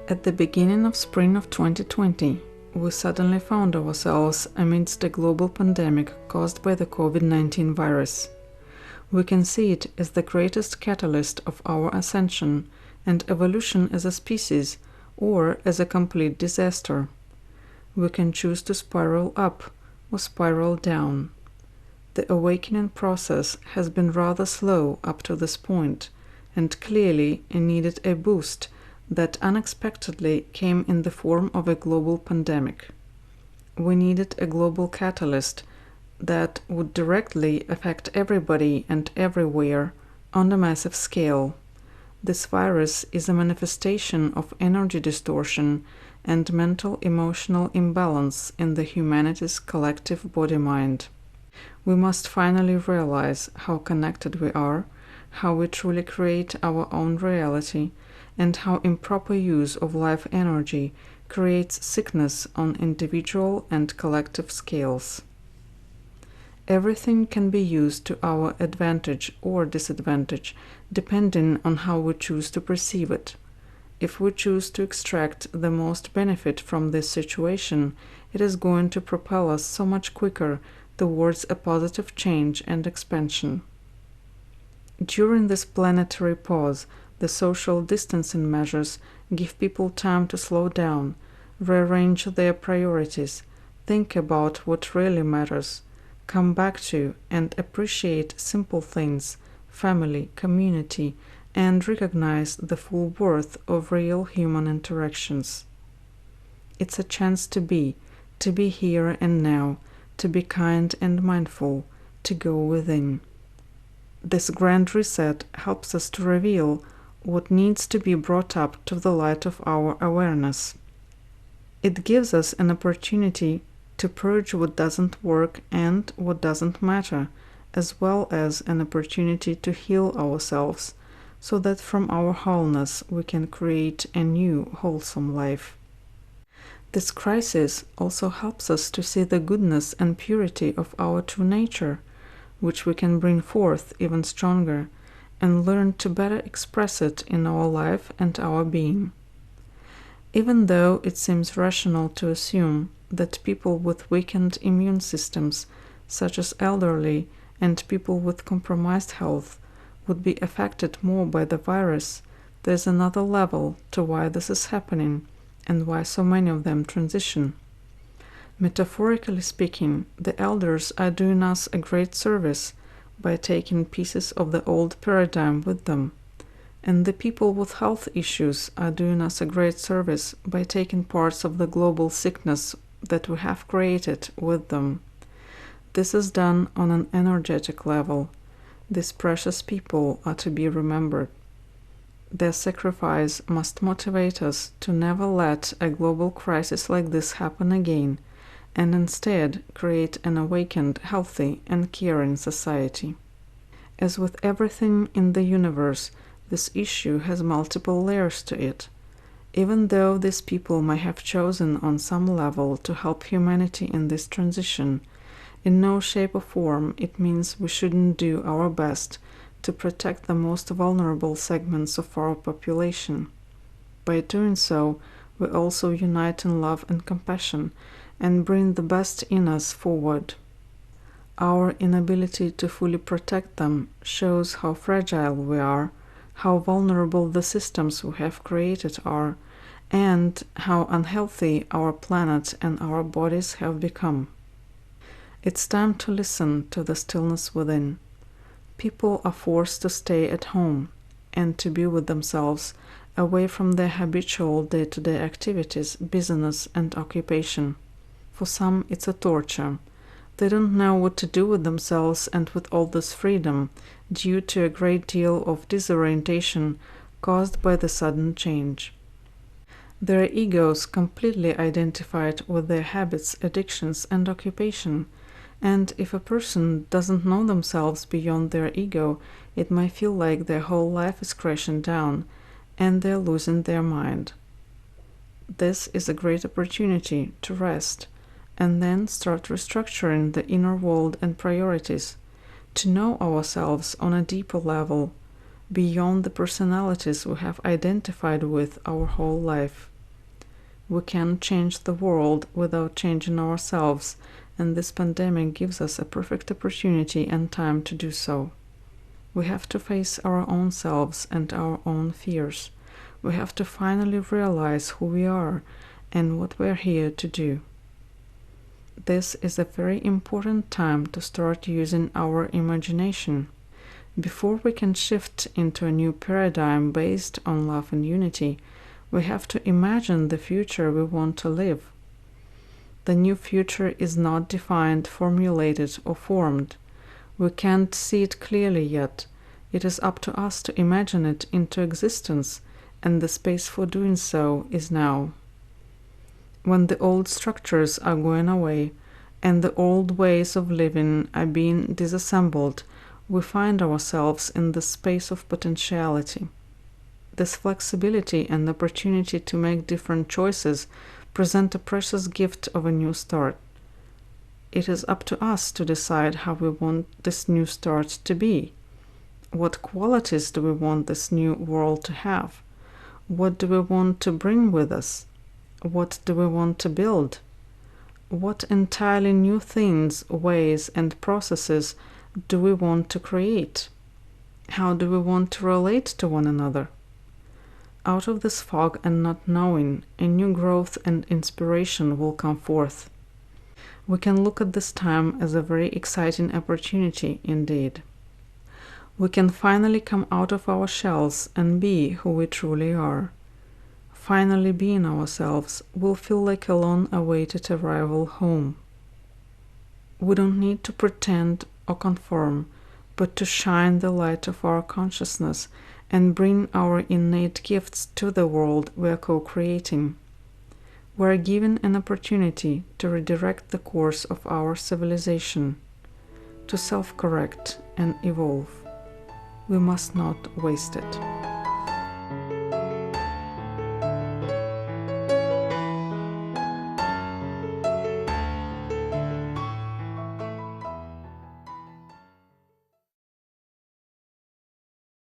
At the beginning of spring of 2020, we suddenly found ourselves amidst a global pandemic caused by the COVID-19 virus. We can see it as the greatest catalyst of our ascension and evolution as a species, or as a complete disaster. We can choose to spiral up or spiral down. The awakening process has been rather slow up to this point, and clearly it needed a boost that unexpectedly came in the form of a global pandemic. We needed a global catalyst that would directly affect everybody and everywhere on a massive scale. This virus is a manifestation of energy distortion and mental emotional imbalance in the humanity's collective body-mind. We must finally realize how connected we are, how we truly create our own reality, and how improper use of life energy creates sickness on individual and collective scales. Everything can be used to our advantage or disadvantage, depending on how we choose to perceive it. If we choose to extract the most benefit from this situation, it is going to propel us so much quicker towards a positive change and expansion. During this planetary pause, the social distancing measures give people time to slow down, rearrange their priorities, think about what really matters, come back to and appreciate simple things, family, community, and recognize the full worth of real human interactions. It's a chance to be here and now, to be kind and mindful, to go within. This grand reset helps us to reveal what needs to be brought up to the light of our awareness. It gives us an opportunity to purge what doesn't work and what doesn't matter, as well as an opportunity to heal ourselves, so that from our wholeness we can create a new, wholesome life. This crisis also helps us to see the goodness and purity of our true nature, which we can bring forth even stronger, and learn to better express it in our life and our being. Even though it seems rational to assume that people with weakened immune systems, such as elderly and people with compromised health, would be affected more by the virus, there's another level to why this is happening and why so many of them transition. Metaphorically speaking, the elders are doing us a great service by taking pieces of the old paradigm with them, and the people with health issues are doing us a great service by taking parts of the global sickness that we have created with them. This is done on an energetic level. These precious people are to be remembered. Their sacrifice must motivate us to never let a global crisis like this happen again, and instead create an awakened, healthy, and caring society. As with everything in the universe, this issue has multiple layers to it. Even though these people may have chosen on some level to help humanity in this transition, in no shape or form it means we shouldn't do our best to protect the most vulnerable segments of our population. By doing so, we also unite in love and compassion, and bring the best in us forward. Our inability to fully protect them shows how fragile we are, how vulnerable the systems we have created are, and how unhealthy our planet and our bodies have become. It's time to listen to the stillness within. People are forced to stay at home and to be with themselves, away from their habitual day-to-day activities, business, and occupation. For some, it's a torture. They don't know what to do with themselves and with all this freedom, due to a great deal of disorientation caused by the sudden change. Their egos completely identified with their habits, addictions, and occupation, and if a person doesn't know themselves beyond their ego, it might feel like their whole life is crashing down, and they're losing their mind. This is a great opportunity to rest, and then start restructuring the inner world and priorities, to know ourselves on a deeper level, beyond the personalities we have identified with our whole life. We can't change the world without changing ourselves, and this pandemic gives us a perfect opportunity and time to do so. We have to face our own selves and our own fears. We have to finally realize who we are and what we're here to do. This is a very important time to start using our imagination. Before we can shift into a new paradigm based on love and unity, we have to imagine the future we want to live. The new future is not defined, formulated, or formed. We can't see it clearly yet. It is up to us to imagine it into existence, and the space for doing so is now. When the old structures are going away and the old ways of living are being disassembled, we find ourselves in the space of potentiality. This flexibility and opportunity to make different choices present a precious gift of a new start. It is up to us to decide how we want this new start to be. What qualities do we want this new world to have? What do we want to bring with us? What do we want to build? What entirely new things, ways, and processes do we want to create? How do we want to relate to one another? Out of this fog and not knowing, a new growth and inspiration will come forth. We can look at this time as a very exciting opportunity indeed. We can finally come out of our shells and be who we truly are. Finally being ourselves will feel like a long-awaited arrival home. We don't need to pretend or conform, but to shine the light of our consciousness and bring our innate gifts to the world we are co-creating. We are given an opportunity to redirect the course of our civilization, to self-correct and evolve. We must not waste it.